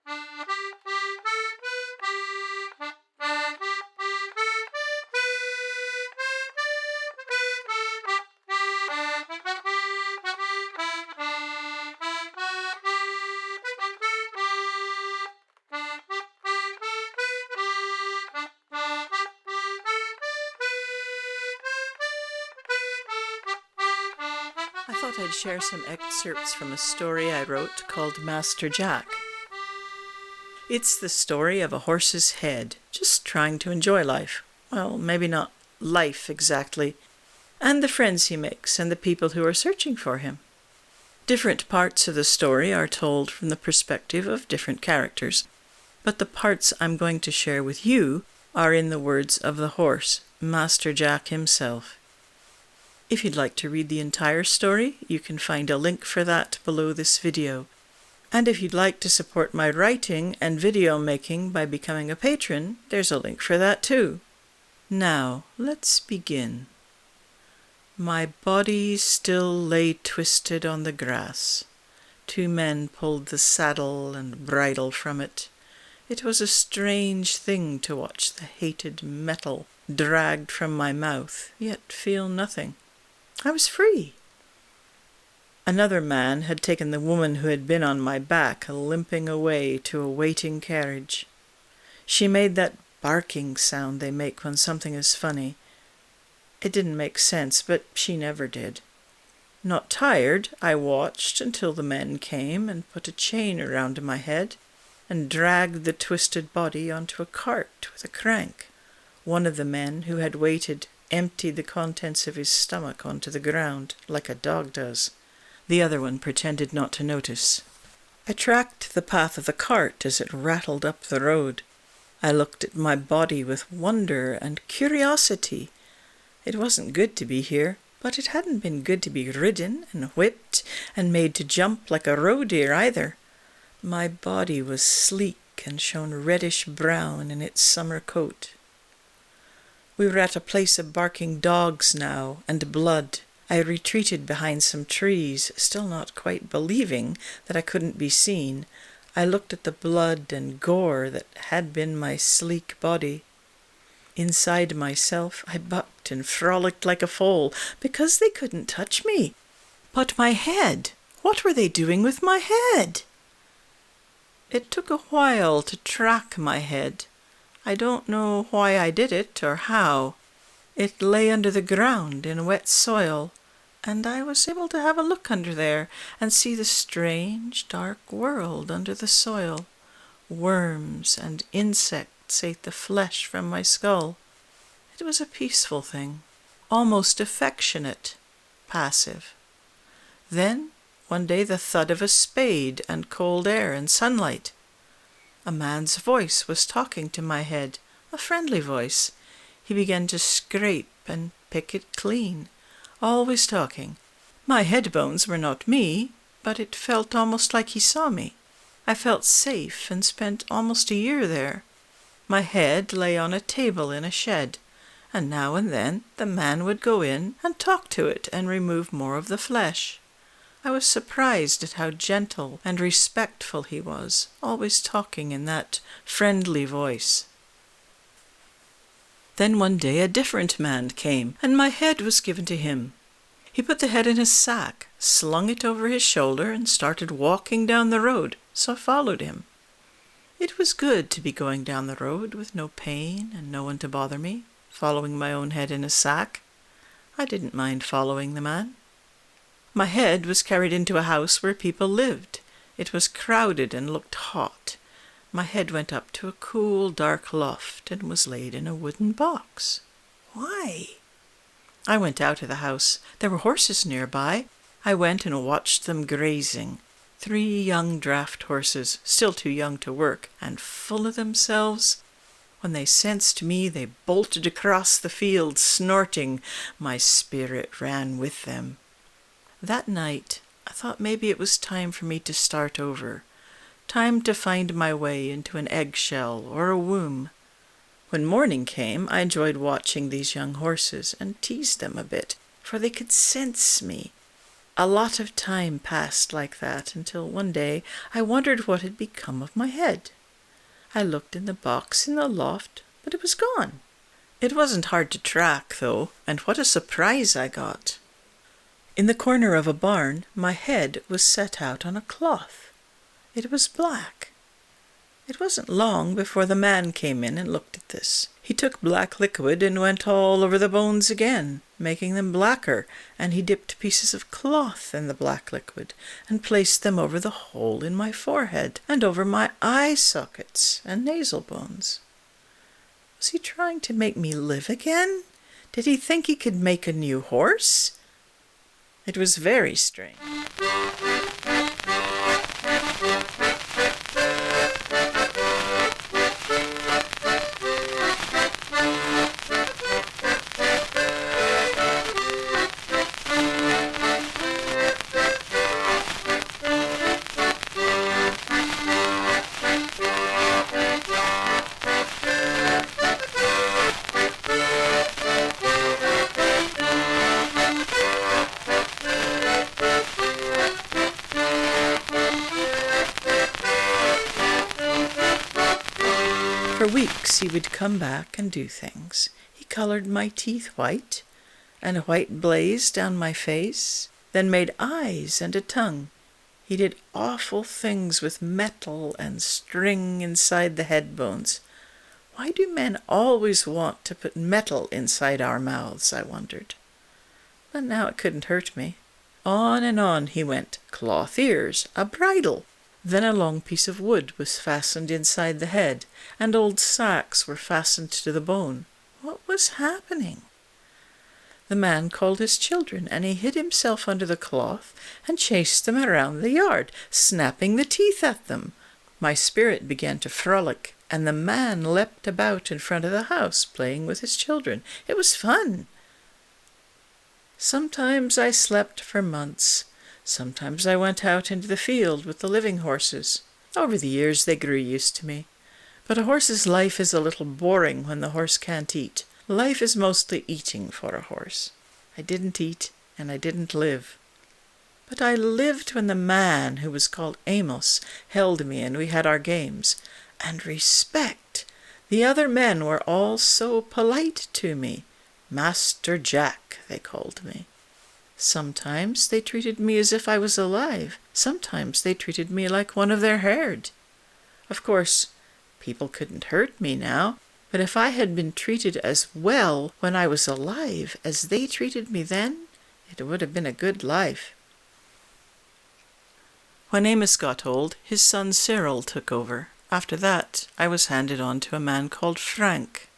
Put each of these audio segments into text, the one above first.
I thought I'd share some excerpts from a story I wrote called Master Jack. It's the story of a horse's head, just trying to enjoy life. Well, maybe not life exactly, and the friends he makes and the people who are searching for him. Different parts of the story are told from the perspective of different characters, but the parts I'm going to share with you are in the words of the horse, Master Jack himself. If you'd like to read the entire story, you can find a link for that below this video. And if you'd like to support my writing and video making by becoming a patron, there's a link for that too. Now, let's begin. My body still lay twisted on the grass. 2 men pulled the saddle and bridle from it. It was a strange thing to watch the hated metal dragged from my mouth, yet feel nothing. I was free. Another man had taken the woman who had been on my back, limping away to a waiting carriage. She made that barking sound they make when something is funny. It didn't make sense, but she never did. Not tired, I watched until the men came and put a chain around my head and dragged the twisted body onto a cart with a crank. One of the men who had waited emptied the contents of his stomach onto the ground, like a dog does. The other one pretended not to notice. I tracked the path of the cart as it rattled up the road. I looked at my body with wonder and curiosity. It wasn't good to be here, but it hadn't been good to be ridden and whipped and made to jump like a roe deer either. My body was sleek and shone reddish-brown in its summer coat. We were at a place of barking dogs now, and blood. I retreated behind some trees, still not quite believing that I couldn't be seen. I looked at the blood and gore that had been my sleek body. Inside myself, I bucked and frolicked like a foal, because they couldn't touch me. But my head! What were they doing with my head? It took a while to track my head. I don't know why I did it or how. It lay under the ground in wet soil, and I was able to have a look under there and see the strange, dark world under the soil. Worms and insects ate the flesh from my skull. It was a peaceful thing, almost affectionate, passive. Then, one day, the thud of a spade and cold air and sunlight. A man's voice was talking to my head, a friendly voice. He began to scrape and pick it clean, always talking. My head bones were not me, but it felt almost like he saw me. I felt safe and spent almost a year there. My head lay on a table in a shed, and now and then the man would go in and talk to it and remove more of the flesh. I was surprised at how gentle and respectful he was, always talking in that friendly voice. Then one day a different man came, and my head was given to him. He put the head in a sack, slung it over his shoulder, and started walking down the road, so I followed him. It was good to be going down the road with no pain and no one to bother me, following my own head in a sack. I didn't mind following the man. My head was carried into a house where people lived. It was crowded and looked hot. My head went up to a cool, dark loft and was laid in a wooden box. Why? I went out of the house. There were horses nearby. I went and watched them grazing. 3 young draft horses, still too young to work, and full of themselves. When they sensed me, they bolted across the field, snorting. My spirit ran with them. That night, I thought maybe it was time for me to start over. Time to find my way into an eggshell or a womb. When morning came, I enjoyed watching these young horses and teased them a bit, for they could sense me. A lot of time passed like that until one day I wondered what had become of my head. I looked in the box in the loft, but it was gone. It wasn't hard to track, though, and what a surprise I got. In the corner of a barn, my head was set out on a cloth. It was black. It wasn't long before the man came in and looked at this. He took black liquid and went all over the bones again, making them blacker, and he dipped pieces of cloth in the black liquid and placed them over the hole in my forehead and over my eye sockets and nasal bones. Was he trying to make me live again? Did he think he could make a new horse? It was very strange. For weeks he would come back and do things. He colored my teeth white, and a white blaze down my face, then made eyes and a tongue. He did awful things with metal and string inside the head bones. Why do men always want to put metal inside our mouths, I wondered. But now it couldn't hurt me. On and on he went, cloth ears, a bridle. Then a long piece of wood was fastened inside the head, and old sacks were fastened to the bone. What was happening? The man called his children, and he hid himself under the cloth and chased them around the yard, snapping the teeth at them. My spirit began to frolic, and the man leapt about in front of the house, playing with his children. It was fun. Sometimes I slept for months. Sometimes I went out into the field with the living horses. Over the years they grew used to me. But a horse's life is a little boring when the horse can't eat. Life is mostly eating for a horse. I didn't eat, and I didn't live. But I lived when the man, who was called Amos, held me and we had our games. And respect. The other men were all so polite to me. Master Jack, they called me. Sometimes they treated me as if I was alive. Sometimes they treated me like one of their herd. Of course, people couldn't hurt me now, but if I had been treated as well when I was alive as they treated me then, it would have been a good life. When Amos got old, his son Cyril took over. After that, I was handed on to a man called Frank.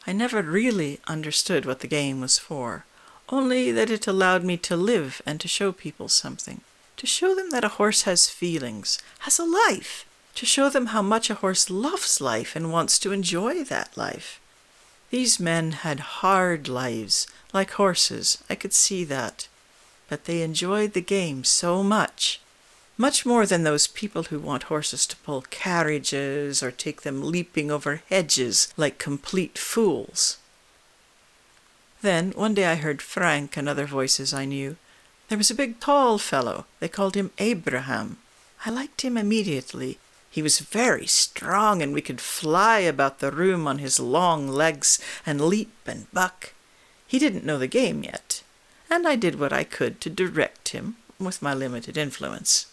I never really understood what the game was for. Only that it allowed me to live and to show people something. To show them that a horse has feelings, has a life. To show them how much a horse loves life and wants to enjoy that life. These men had hard lives, like horses, I could see that. But they enjoyed the game so much. Much more than those people who want horses to pull carriages or take them leaping over hedges like complete fools. Then, one day I heard Frank and other voices I knew. There was a big tall fellow. They called him Abraham. I liked him immediately. He was very strong, and we could fly about the room on his long legs and leap and buck. He didn't know the game yet, and I did what I could to direct him with my limited influence.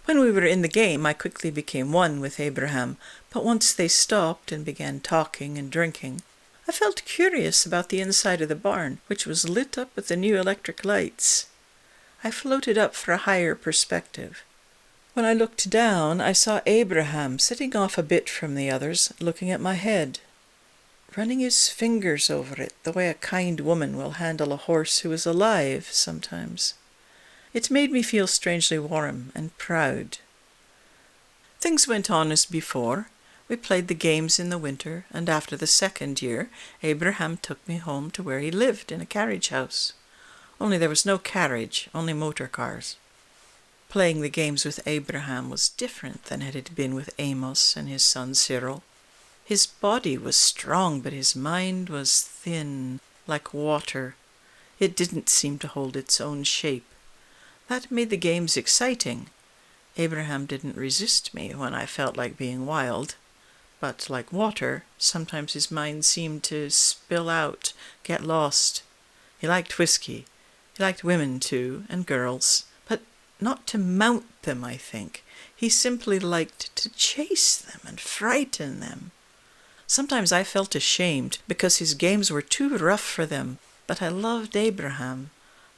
When we were in the game, I quickly became one with Abraham, but once they stopped and began talking and drinking, I felt curious about the inside of the barn, which was lit up with the new electric lights. I floated up for a higher perspective. When I looked down, I saw Abraham sitting off a bit from the others, looking at my head, running his fingers over it, the way a kind woman will handle a horse who is alive sometimes. It made me feel strangely warm and proud. Things went on as before. We played the games in the winter, and after the second year, Abraham took me home to where he lived in a carriage house. Only there was no carriage, only motor cars. Playing the games with Abraham was different than it had been with Amos and his son Cyril. His body was strong, but his mind was thin, like water. It didn't seem to hold its own shape. That made the games exciting. Abraham didn't resist me when I felt like being wild. But like water, sometimes his mind seemed to spill out, get lost. He liked whiskey. He liked women too, and girls. But not to mount them, I think. He simply liked to chase them and frighten them. Sometimes I felt ashamed because his games were too rough for them, but I loved Abraham.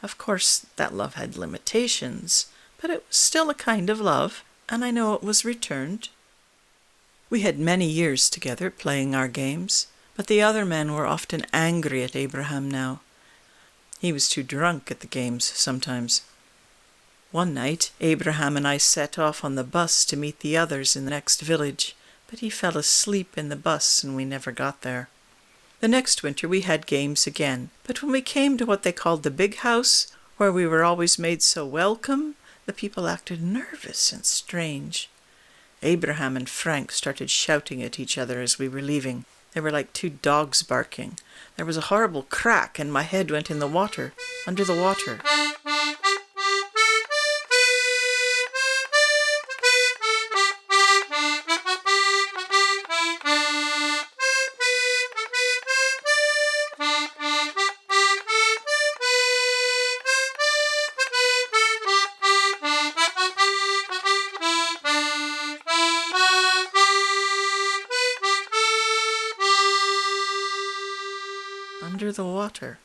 Of course, that love had limitations, but it was still a kind of love, and I know it was returned. We had many years together playing our games, but the other men were often angry at Abraham now. He was too drunk at the games sometimes. One night, Abraham and I set off on the bus to meet the others in the next village, but he fell asleep in the bus and we never got there. The next winter we had games again, but when we came to what they called the big house, where we were always made so welcome, the people acted nervous and strange. Abraham and Frank started shouting at each other as we were leaving. They were like two dogs barking. There was a horrible crack and my head went in the water, under the water. Under the water.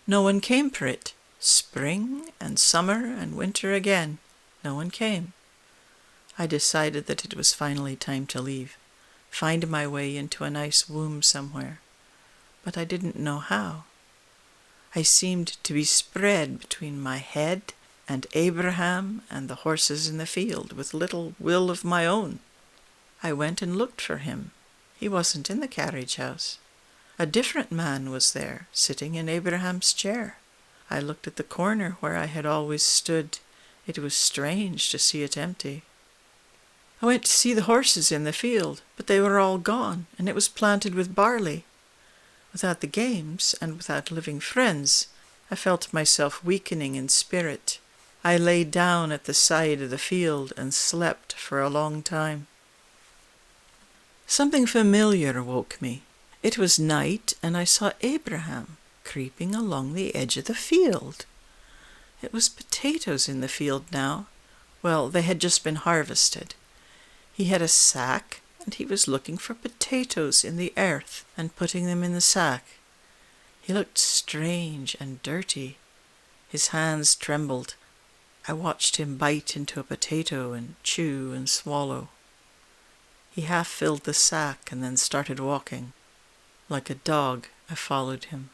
No one came for it. Spring and summer and winter again. No one came. I decided that it was finally time to leave, find my way into a nice womb somewhere. But I didn't know how. I seemed to be spread between my head and Abraham and the horses in the field with little will of my own. I went and looked for him. He wasn't in the carriage house. A different man was there, sitting in Abraham's chair. I looked at the corner where I had always stood. It was strange to see it empty. I went to see the horses in the field, but they were all gone, and it was planted with barley. Without the games, and without living friends, I felt myself weakening in spirit. I lay down at the side of the field and slept for a long time. Something familiar woke me. It was night, and I saw Abraham creeping along the edge of the field. It was potatoes in the field now. Well, they had just been harvested. He had a sack, and he was looking for potatoes in the earth and putting them in the sack. He looked strange and dirty. His hands trembled. I watched him bite into a potato and chew and swallow. He half filled the sack and then started walking. Like a dog, I followed him.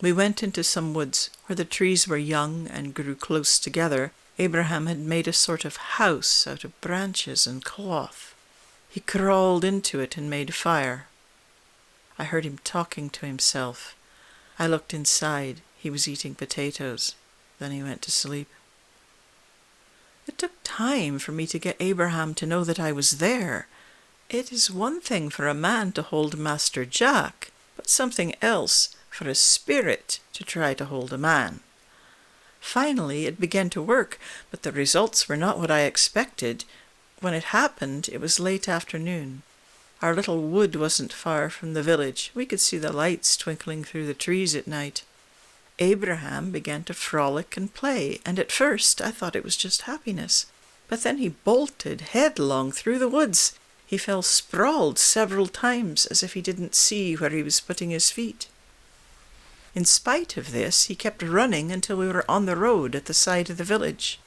We went into some woods where the trees were young and grew close together. Abraham had made a sort of house out of branches and cloth. He crawled into it and made a fire. I heard him talking to himself. I looked inside. He was eating potatoes. Then he went to sleep. It took time for me to get Abraham to know that I was there. It is one thing for a man to hold Master Jack, but something else for a spirit to try to hold a man. Finally, it began to work, but the results were not what I expected. When it happened, it was late afternoon. Our little wood wasn't far from the village. We could see the lights twinkling through the trees at night. Abraham began to frolic and play, and at first I thought it was just happiness. But then he bolted headlong through the woods. He fell sprawled several times as if he didn't see where he was putting his feet. In spite of this, he kept running until we were on the road at the side of the village.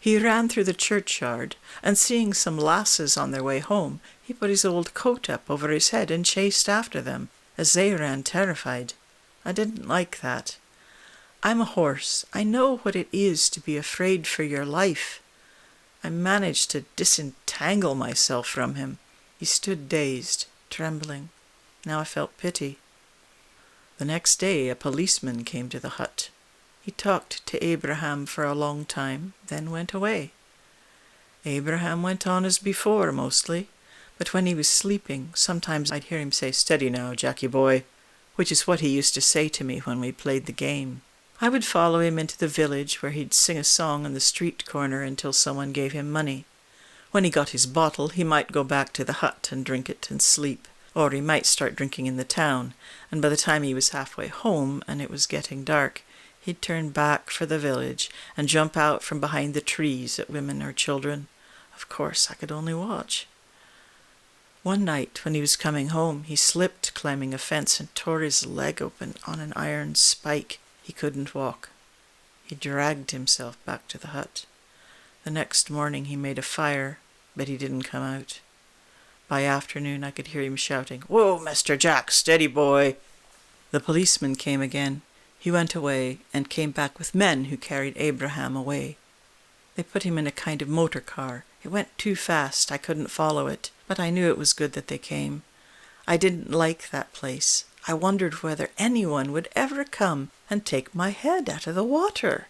He ran through the churchyard, and seeing some lasses on their way home, he put his old coat up over his head and chased after them, as they ran terrified. I didn't like that. I'm a horse. I know what it is to be afraid for your life. I managed to disentangle myself from him. He stood dazed, trembling. Now I felt pity. The next day a policeman came to the hut. He talked to Abraham for a long time, then went away. Abraham went on as before, mostly, but when he was sleeping, sometimes I'd hear him say, "Steady now, Jackie boy," which is what he used to say to me when we played the game. I would follow him into the village where he'd sing a song on the street corner until someone gave him money. When he got his bottle, he might go back to the hut and drink it and sleep. Or he might start drinking in the town, and by the time he was halfway home and it was getting dark, he'd turn back for the village and jump out from behind the trees at women or children. Of course, I could only watch. One night, when he was coming home, he slipped climbing a fence and tore his leg open on an iron spike. He couldn't walk. He dragged himself back to the hut. The next morning he made a fire, but he didn't come out. By afternoon I could hear him shouting, "Whoa, Mr. Jack, steady boy!" The policeman came again. He went away and came back with men who carried Abraham away. They put him in a kind of motor car. It went too fast, I couldn't follow it, but I knew it was good that they came. I didn't like that place. I wondered whether anyone would ever come and take my head out of the water.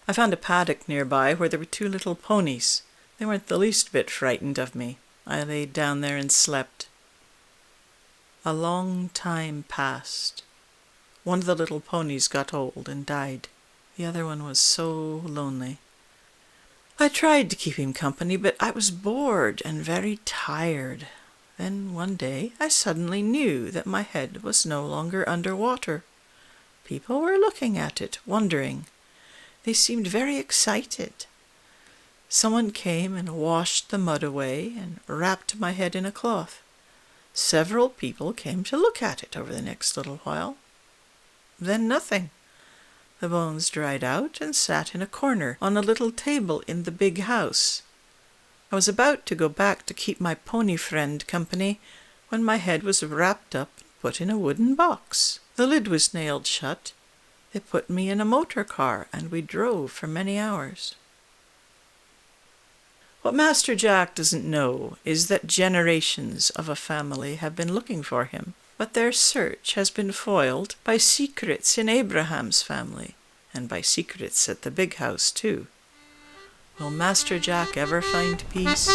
I found a paddock nearby where there were 2 little ponies. They weren't the least bit frightened of me. I laid down there and slept. A long time passed. One of the little ponies got old and died. The other one was so lonely. I tried to keep him company, but I was bored and very tired. Then one day I suddenly knew that my head was no longer under water. People were looking at it, wondering. They seemed very excited. Someone came and washed the mud away and wrapped my head in a cloth. Several people came to look at it over the next little while. Then nothing. The bones dried out and sat in a corner on a little table in the big house. I was about to go back to keep my pony friend company when my head was wrapped up and put in a wooden box. The lid was nailed shut. They put me in a motor car and we drove for many hours. What Master Jack doesn't know is that generations of a family have been looking for him, but their search has been foiled by secrets in Abraham's family, and by secrets at the big house too. Will Master Jack ever find peace?